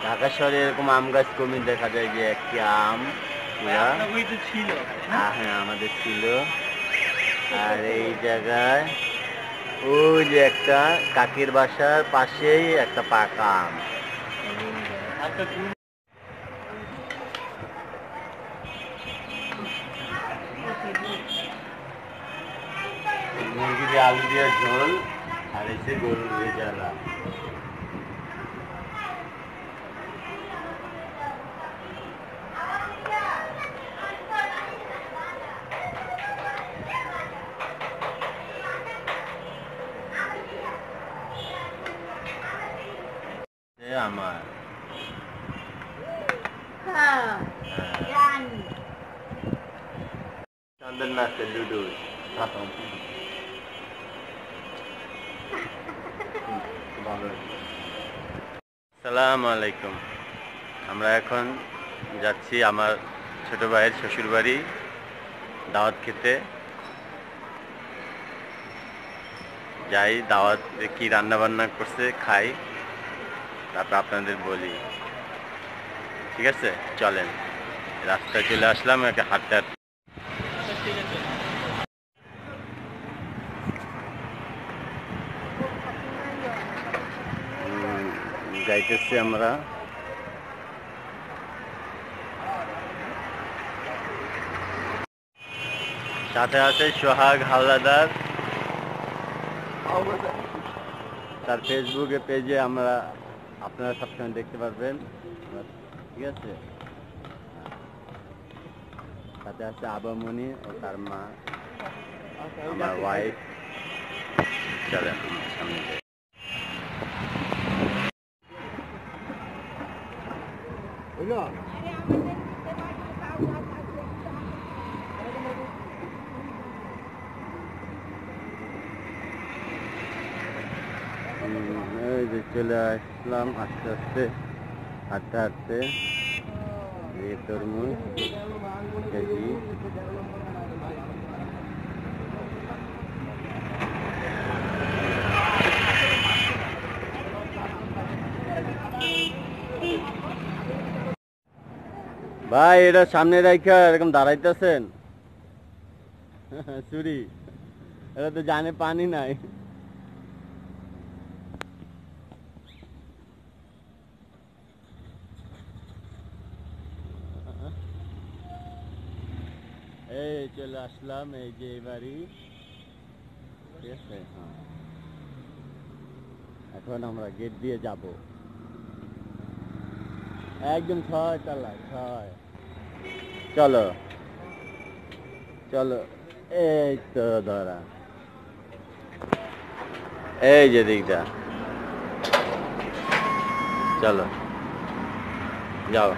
ঢাকা শহরে এরকম আম গাছ কমই দেখা যায় যে একটি আম ছিল। হ্যাঁ আমাদের ছিল। আর এই জায়গায় ওই যে একটা কাকের বাসার পাশেই একটা পাকা আম। মুরগি দিয়ে আলু দিয়ে ঝোল আর এসে গরুর রেজালা। আমার চন্দন নাচে লুডোস। আসসালামু আলাইকুম। আমরা এখন যাচ্ছি আমার ছোট ভাইয়ের শ্বশুর বাড়ি দাওয়াত খেতে। যাই, দাওয়াত কি রান্না বান্না করছে খাই, তারপর আপনাদের বলি। ঠিক আছে, চলেন। রাস্তায় চলে আসলাম একটা হাঁটতে হাঁটতে। যাইতেছি আমরা। সাথে আছে সোহাগ, হowlader। তার ফেসবুকে পেজে আমরা আপনারা সবসময় দেখতে পারবেন। ঠিক আছে, সাথে আছে আবামনি ও তার মা, আমার ওয়াইফ। চলেন সামনে যাই। এই যে চলে আসলাম আস্তে আস্তে হাঁটতে হাঁটতে। এই তরমুজ কেজি। ভাই এটা সামনে রাখা এরকম দাঁড়াইতেছেন চুরি, এটা তো জানে পানি নাই। এই চলে আসলাম এই যে বাড়ি। ঠিক আছে, হ্যাঁ এখন আমরা গেট দিয়ে যাব একদম 6 তলায় 6। চলো চলো, এই তো ধরা, এই যে দিকটা। চলো যাও।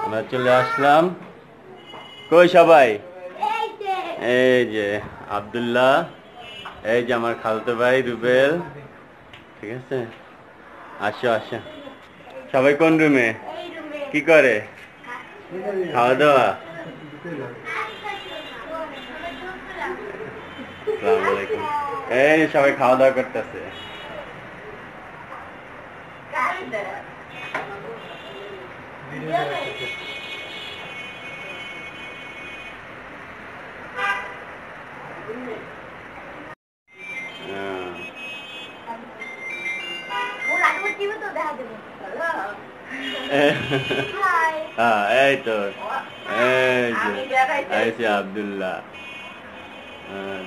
আমরা চলে আসলাম। কই সবাই? এই যে আব্দুল্লাহ, এই যে আমার খালতো ভাই রুবেল। ঠিক আছে, আসো আসো। সবাই কোন রুমে? কি করে? খাওয়া দাওয়া। আসসালামু আলাইকুম। এই সবাই খাওয়া দাওয়া করতেছে। হ্যাঁ এই তো, এই যে আব্দুল্লাহ।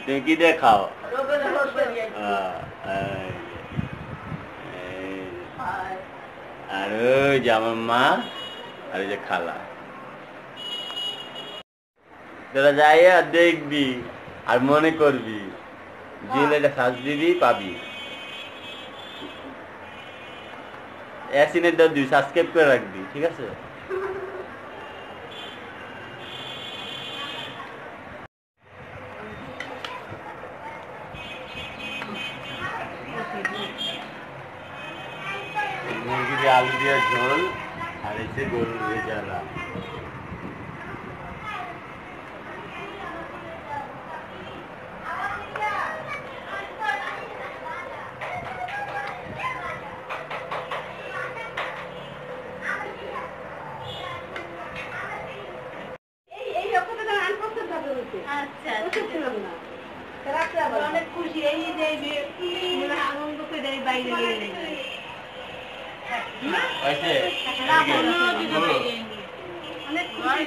তুমি কি দিয়ে খাও? আর ওই যে আমার মা আর ওই যে খালা। তোরা যাই আর দেখবি আর মনে করবি, জিলেটা সাজ দিবি পাবি। অ্যাসিনের দিবি, সাবস্ক্রাইব করে রাখবি। ঠিক আছে। যে আলু দিয়ে ঝোল আর এই যে গরুর রেজালা। অনেক খুশি এই যে আনন্দ করে বাইরে অনেক খুশি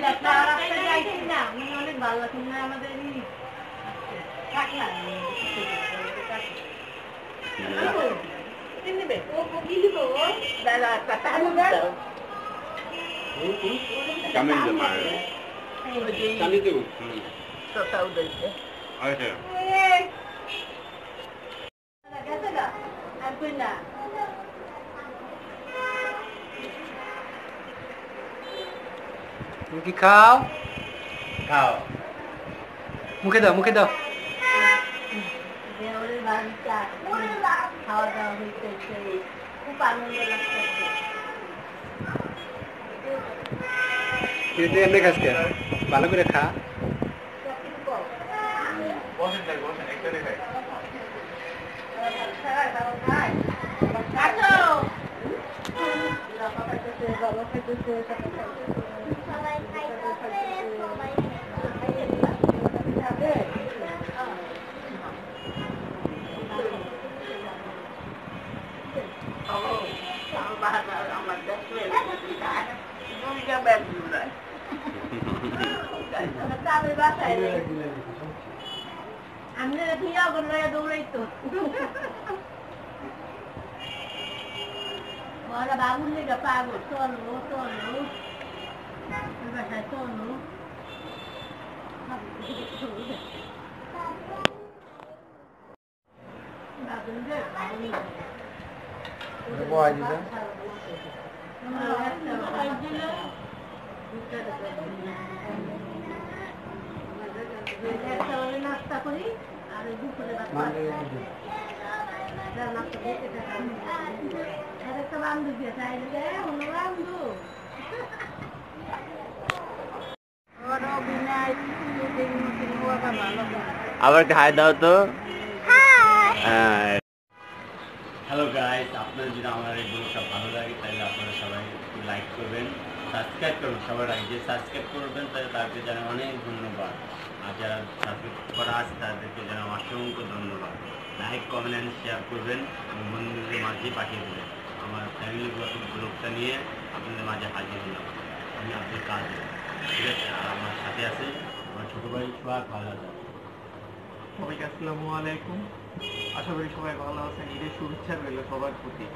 যাইছি না মানে অনেক ভালো লাগছে না আমাদের তুমি কি খাও? খাও, মুখে দাও, মুখে দাও। খাওয়া দাওয়া হয়েছে, খুব আনন্দ লাগছে। তুই এমনি খাস কে? ভালো করে খা। আমি দৌড়াইতো বাবুর লেগে পাগল চলো চলো বাসায় চলো নাস্তা করি আর দুপুরে একটা বান্ধব দিয়ে চাইলে বান্ধব আবার খাই দাও তো। হ্যালো গাইস, আপনাদের যদি আমার এই ব্লগটা ভালো লাগে তাহলে আপনারা সবাই একটু লাইক করবেন, সাবস্ক্রাইব করবেন। সবার আগে যে সাবস্ক্রাইব করবেন তাহলে তাদেরকে জানাই অনেক ধন্যবাদ, আর যারা সাবস্ক্রাইব করা আছে তাদেরকে জানাই অসংখ্য ধন্যবাদ। লাইক, কমেন্ট অ্যান্ড শেয়ার করবেন, বন্ধুদের মাঝে পাঠিয়ে দেবেন। আমার ফ্যামিলি ব্লগটা নিয়ে আপনাদের মাঝে হাজির হলাম, আমি আপনার কাজ, ঠিক আছে? আর আমার সাথে আছে আমার ছোটো ভাই সোহag, howlader। সবাইকে আসসালামু আলাইকুম। আশা করি সবাই ভালো আছেন। ঈদের শুভেচ্ছা রইল সবার প্রতি।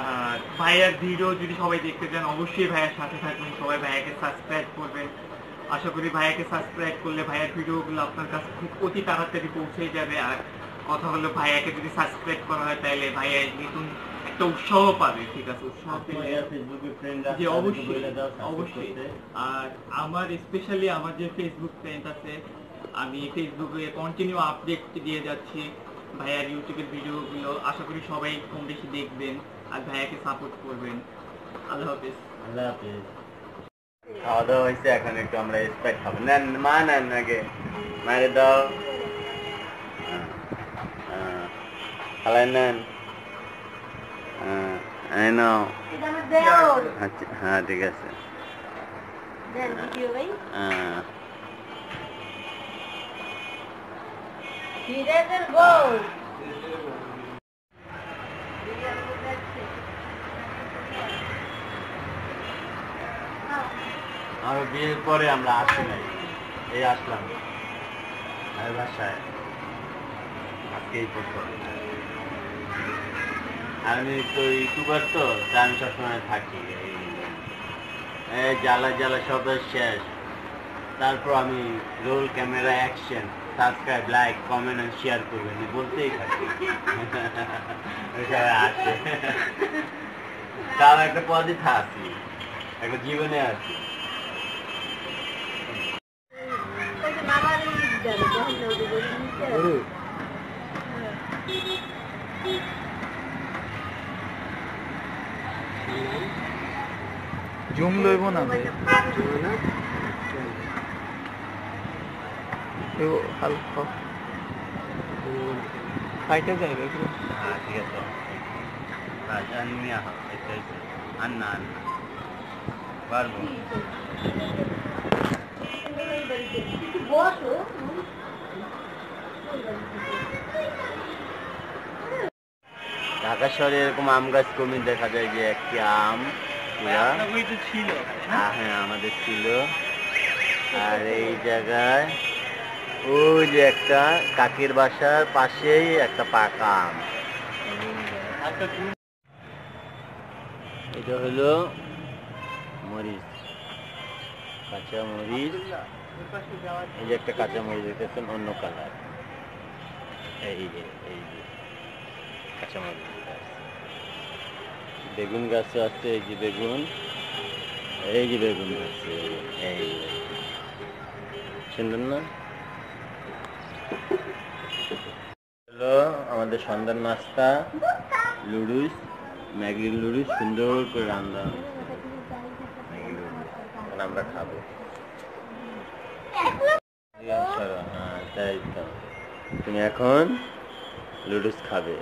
আর ভাইয়ার ভিডিও যদি সবাই দেখতে চান অবশ্যই ভাইয়ার সাথে থাকবেন, সবাই ভাইয়াকে সাবস্ক্রাইব করবেন। আশা করি ভাইয়াকে সাবস্ক্রাইব করলে ভাইয়ার ভিডিওগুলো আপনার কাছে খুব অতি তাড়াতাড়ি পৌঁছে যাবে। আর কথা হলো ভাইয়াকে যদি সাবস্ক্রাইব করা হয় তাহলে ভাইয়া নতুন একটা উৎসাহ পাবে, ঠিক আছে? উৎসাহ পেলে যে অবশ্যই অবশ্যই। আর আমার স্পেশালি আমার যে ফেসবুক ফ্রেন্ড আছে, আমি ফেসবুকে কন্টিনিউ আপডেট দিয়ে যাচ্ছি ভাইয়ার ইউটিউবের ভিডিওগুলো। আশা করি সবাই কম বেশি দেখবেন আর ভাইয়াকে সাপোর্ট করবেন। আল্লাহ হাফেজ। আল্লাহ হাফেজ। খাওয়া দাওয়া হয়েছে, এখন একটু আমরা স্প্রাইট খাবো। নেন মা, নেন আগে মায়ের দাও, খালাই নেন। আচ্ছা হ্যাঁ ঠিক আছে। আমার বিয়ের পরে আমরা আসি নাই, এই আসলাম বাসায় আজকে এই প্রথম। আমি তো ইউটিউবার, তো আমি সবসময় থাকি এই জ্বালা জ্বালা সব শেষ, তারপর আমি roll, camera, action, subscribe, like, comment আর শেয়ার করবেন বলতেই থাকি। আসে তার একটা পদে থাকি, একটা জীবনে আছি। জুম লইব না হালকা খাইতে যাইবে হ্যাঁ ঠিক আছে আন্না আন্না পারবো বসো ঢাকা শহরে এরকম আম গাছ কমই দেখা যায় যে একটি আম পুরা ছিল হ্যাঁ আমাদের ছিল আর এই জায়গায় ওই যে একটা কাকের বাসার পাশেই একটা পাকা আম এটা হলো মরিচ কাঁচা মরিচ এই যে একটা কাঁচা মরিচ দেখতেছেন অন্য কালার এই যে কাঁচা মরিচ বেগুন গাছ আছে এই যে বেগুন আছে এই সুন্দর না হলো আমাদের সন্ধ্যার নাস্তা লুডুস ম্যাগির লুডুস সুন্দর করে রান্না ম্যাগি লুডুস আমরা খাবো হ্যাঁ তাই তো তুমি এখন লুডুস খাবে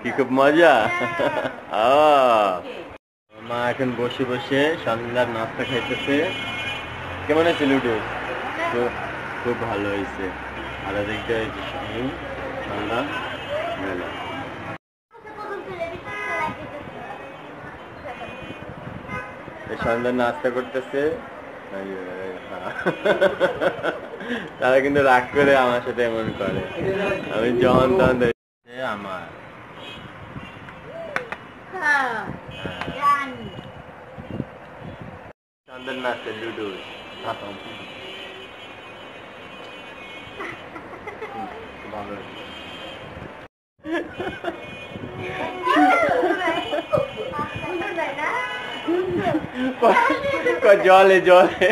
কি খুব মজা মা এখন বসে বসে সন্ধ্যার নাস্তা খাইতেছে কেমন আছে লুডুস খুব ভালো হয়েছে আর দেখতে সন্ধ্যা মেলা সন্ধ্যার নাস্তা করতেছে তারা কিন্তু রাগ করে আমার সাথে এমন করে আমি যখন তখন আমার সন্ধ্যার নাস্তা লুডুস ভালো জলে